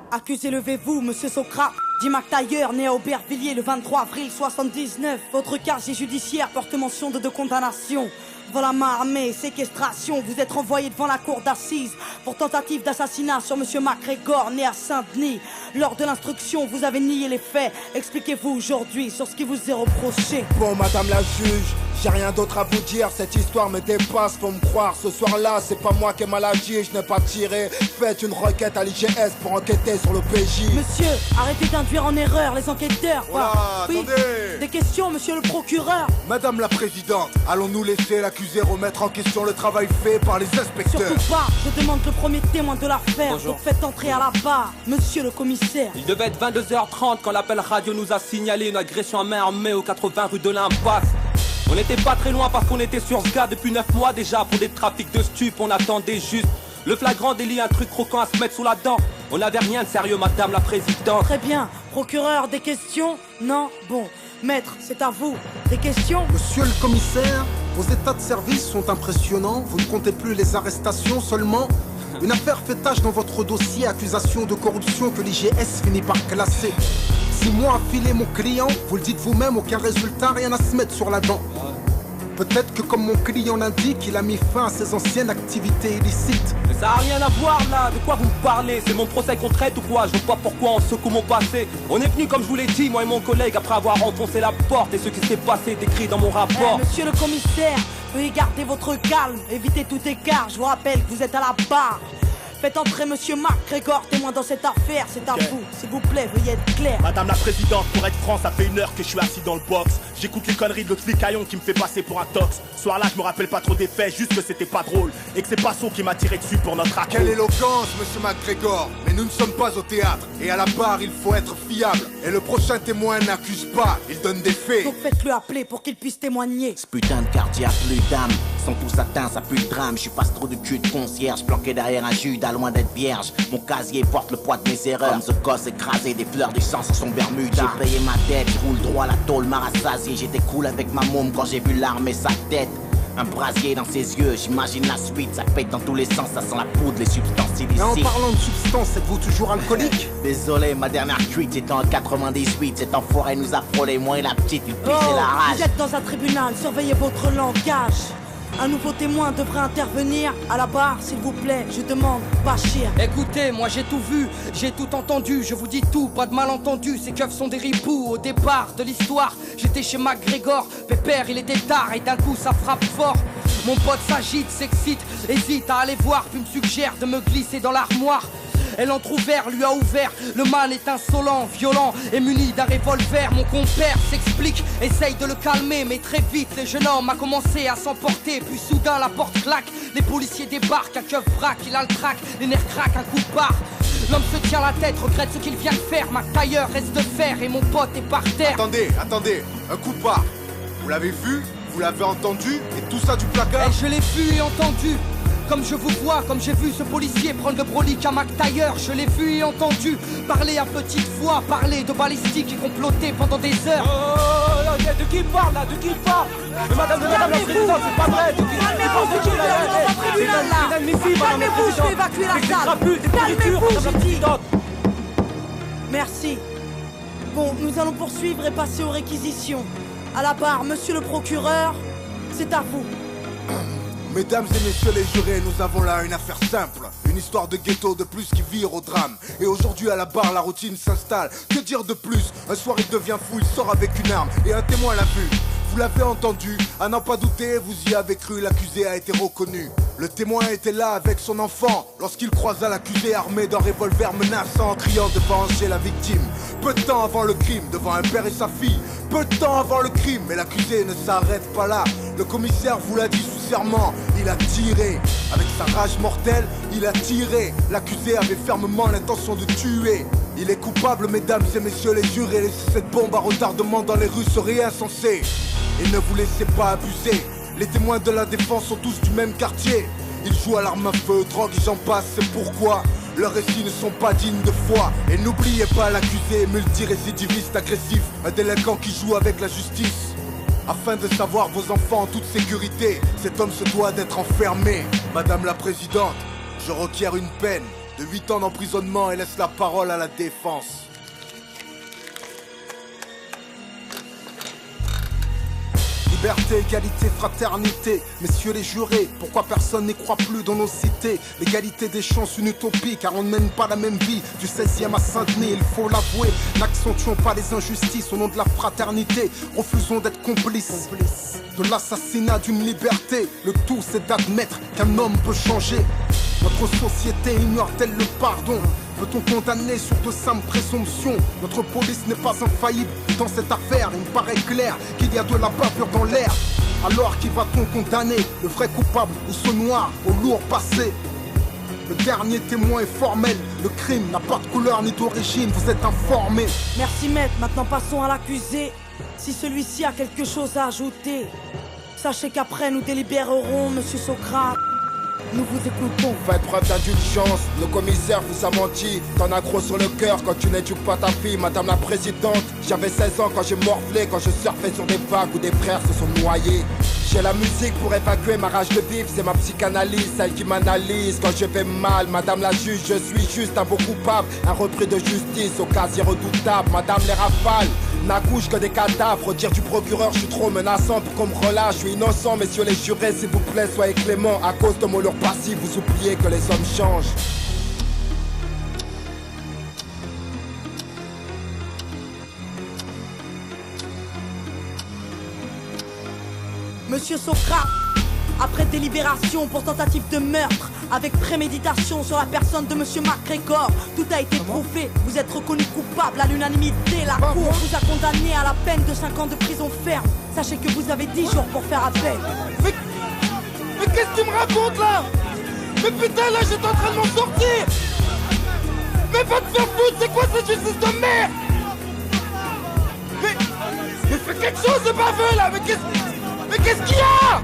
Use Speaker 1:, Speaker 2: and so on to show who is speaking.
Speaker 1: Accusé, levez-vous, monsieur Socrate. Jim McTayer, né à Aubervilliers le 23 avril 79. Votre casier judiciaire porte mention de 2 condamnations. Vol à main armée, séquestration. Vous êtes renvoyé devant la cour d'assises pour tentative d'assassinat sur monsieur MacGregor, né à Saint-Denis. Lors de l'instruction, vous avez nié les faits. Expliquez-vous aujourd'hui sur ce qui vous est reproché.
Speaker 2: Bon, madame la juge, j'ai rien d'autre à vous dire, cette histoire me dépasse, faut me croire. Ce soir-là, c'est pas moi qui ai mal agi, je n'ai pas tiré. Faites une requête à l'IGS pour enquêter sur le PJ.
Speaker 1: Monsieur, arrêtez d'induire en erreur les enquêteurs.
Speaker 2: Voilà,
Speaker 1: oui,
Speaker 2: attendez.
Speaker 1: des questions, monsieur le procureur.
Speaker 2: Madame la présidente, allons-nous laisser l'accusé remettre en question le travail fait par les inspecteurs?
Speaker 1: Surtout pas, je demande le premier témoin de l'affaire. Donc faites entrer à la barre, monsieur le commissaire.
Speaker 3: Il devait être 22h30 quand l'appel radio nous a signalé une agression à main armée au 80 rue de l'Impasse. On n'était pas très loin parce qu'on était sur ce gars depuis 9 mois déjà. Pour des trafics de stupes, on attendait juste le flagrant délit, un truc croquant à se mettre sous la dent. On n'avait rien de sérieux, madame la présidente.
Speaker 1: Très bien, procureur, des questions? Non? Bon, maître, c'est à vous. Des questions?
Speaker 4: Monsieur le commissaire, vos états de service sont impressionnants. Vous ne comptez plus les arrestations seulement. Une affaire fait tache dans votre dossier, accusation de corruption que l'IGS finit par classer. 6 mois à filer mon client, vous le dites vous-même, aucun résultat, rien à se mettre sur la dent. Peut-être que comme mon client l'indique, il a mis fin à ses anciennes activités illicites.
Speaker 3: Mais ça a rien à voir là, de quoi vous me parlez? C'est mon procès qu'on traite ou quoi? Je vois pas pourquoi on secoue mon passé. On est venu comme je vous l'ai dit, moi et mon collègue, après avoir enfoncé la porte. Et ce qui s'est passé est écrit dans mon rapport.
Speaker 1: Monsieur le commissaire, veuillez garder votre calme, évitez tout écart. Je vous rappelle que vous êtes à la barre. Faites entrer monsieur MacGregor, témoin dans cette affaire, c'est à vous. S'il vous plaît, veuillez être clair.
Speaker 5: Madame la présidente, pour être franc, ça fait 1 heure que je suis assis dans le box. J'écoute les conneries de l'autre flicaillon qui me fait passer pour un tox. Ce soir-là, je me rappelle pas trop des faits, juste que c'était pas drôle. Et que c'est Passo qui m'a tiré dessus pour notre accro.
Speaker 2: Quelle éloquence, monsieur MacGregor. Mais nous ne sommes pas au théâtre. Et à la barre, il faut être fiable. Et le prochain témoin n'accuse pas, il donne des faits.
Speaker 1: Donc faites-le appeler pour qu'il puisse témoigner.
Speaker 6: Ce putain de quartier a plus d'âme. Sont tous atteints, ça pue le drame. Je suis pas trop de cul de concierge, planqué derrière un Judas, loin d'être vierge. Mon casier porte le poids de mes erreurs. Comme ce gosse écrasé, des fleurs du sang sur son Bermuda. J'ai payé ma dette, je roule droit, la tôle m'a rassasié. J'étais cool avec ma môme quand j'ai vu l'arme et sa tête. Un brasier dans ses yeux, j'imagine la suite. Ça pète dans tous les sens, ça sent la poudre, les substances illicites.
Speaker 4: Mais en parlant de substances, êtes-vous toujours alcoolique?
Speaker 6: Désolé, ma dernière cuite c'était en 98. Cet enfoiré nous a frôlé, moi et la petite, il pissait la rage.
Speaker 1: Vous êtes dans un tribunal, surveillez votre langage. Un nouveau témoin devrait intervenir. À la barre, s'il vous plaît, je demande, Bachir.
Speaker 7: Écoutez, moi j'ai tout vu, j'ai tout entendu. Je vous dis tout, pas de malentendu. Ces keufs sont des ripoux. Au départ de l'histoire, j'étais chez MacGregor. Pépère, il était tard et d'un coup ça frappe fort. Mon pote s'agite, s'excite, hésite à aller voir, puis me suggère de me glisser dans l'armoire. Elle entrouvert, lui a ouvert. Le man est insolent, violent et muni d'un revolver. Mon compère s'explique, essaye de le calmer, mais très vite le jeune homme a commencé à s'emporter. Puis soudain la porte claque, les policiers débarquent. Un keuf braque, il a le trac, les nerfs craquent, un coup de barre. L'homme se tient la tête, regrette ce qu'il vient de faire. MacTayer reste de fer et mon pote est par terre.
Speaker 2: Attendez, un coup de barre. Vous l'avez vu? Vous l'avez entendu? Et tout ça du placard?
Speaker 7: Je l'ai vu et entendu. Comme je vous vois, comme j'ai vu ce policier prendre le brolique à MacTayer. Je l'ai vu et entendu parler à petite voix, parler de balistique et comploter pendant des heures.
Speaker 3: Oh, de qui il parle là? De qui il parle? Mais madame la présidente, c'est pas vrai.
Speaker 1: Calmez-vous, je vais évacuer la salle. Calmez-vous, je dis. Merci. Bon, nous allons poursuivre et passer aux réquisitions. À la barre, monsieur le procureur, c'est à vous.
Speaker 2: Mesdames et messieurs les jurés, nous avons là une affaire simple. Une histoire de ghetto de plus qui vire au drame. Et aujourd'hui à la barre, la routine s'installe. Que dire de plus? Un soir il devient fou, il sort avec une arme et un témoin l'a vu. Vous l'avez entendu, à n'en pas douter, vous y avez cru, l'accusé a été reconnu. Le témoin était là avec son enfant lorsqu'il croisa l'accusé armé d'un revolver menaçant, criant de venger la victime. Peu de temps avant le crime, devant un père et sa fille. Peu de temps avant le crime, mais l'accusé ne s'arrête pas là. Le commissaire vous l'a dit sous serment, il a tiré. Avec sa rage mortelle, il a tiré. L'accusé avait fermement l'intention de tuer. Il est coupable, mesdames et messieurs les jurés. Laisser cette bombe à retardement dans les rues serait insensé. Et ne vous laissez pas abuser. Les témoins de la défense sont tous du même quartier. Ils jouent à l'arme à feu, drogue et j'en passe, c'est pourquoi leurs récits ne sont pas dignes de foi. Et n'oubliez pas l'accusé, multirécidiviste agressif, un délinquant qui joue avec la justice. Afin de savoir vos enfants en toute sécurité, cet homme se doit d'être enfermé. Madame la présidente, je requiers une peine de 8 ans d'emprisonnement et laisse la parole à la défense.
Speaker 4: Liberté, égalité, fraternité, messieurs les jurés, pourquoi personne n'y croit plus dans nos cités? L'égalité des chances, une utopie, car on ne mène pas la même vie. Du 16e à Saint-Denis, il faut l'avouer, n'accentuons pas les injustices au nom de la fraternité. Refusons d'être complices de l'assassinat d'une liberté. Le tout c'est d'admettre qu'un homme peut changer. Notre société ignore-t-elle le pardon? Peut-on condamner sur de simples présomptions? Notre police n'est pas infaillible dans cette affaire. Il me paraît clair qu'il y a de la bavure dans l'air. Alors qui va-t-on condamner? Le vrai coupable ou ce noir au lourd passé? Le dernier témoin est formel. Le crime n'a pas de couleur ni d'origine. Vous êtes informés.
Speaker 1: Merci maître, maintenant passons à l'accusé. Si celui-ci a quelque chose à ajouter, sachez qu'après nous délibérerons, monsieur Socrate. Nous vous écoutons.
Speaker 8: Faites preuve d'indulgence, le commissaire vous a menti. T'en as gros sur le cœur quand tu n'éduques pas ta fille, madame la présidente. J'avais 16 ans quand j'ai morflé, quand je surfais sur des vagues où des frères se sont noyés. J'ai la musique pour évacuer ma rage de vivre, c'est ma psychanalyse, celle qui m'analyse. Quand je vais mal, madame la juge, je suis juste un beau coupable, un repris de justice au casier redoutable. Madame les rafales n'accouchent que des cadavres. Dire du procureur, je suis trop menaçant pour qu'on me relâche. Je suis innocent, messieurs les jurés, s'il vous plaît, soyez clément. À cause de mon lourd passif, vous oubliez que les hommes changent.
Speaker 1: Monsieur Socrate, après délibération pour tentative de meurtre avec préméditation sur la personne de monsieur MacGregor, tout a été prouvé. Vous êtes reconnu coupable à l'unanimité. La cour vous a condamné à la peine de 5 ans de prison ferme. Sachez que vous avez 10 jours pour faire appel.
Speaker 8: Mais qu'est-ce que tu me racontes là? Mais putain, là j'étais en train de m'en sortir. Mais va te faire foutre, c'est quoi cette justice de merde? Mais fais quelque chose de baveux là. Mais qu'est-ce qu'il y a?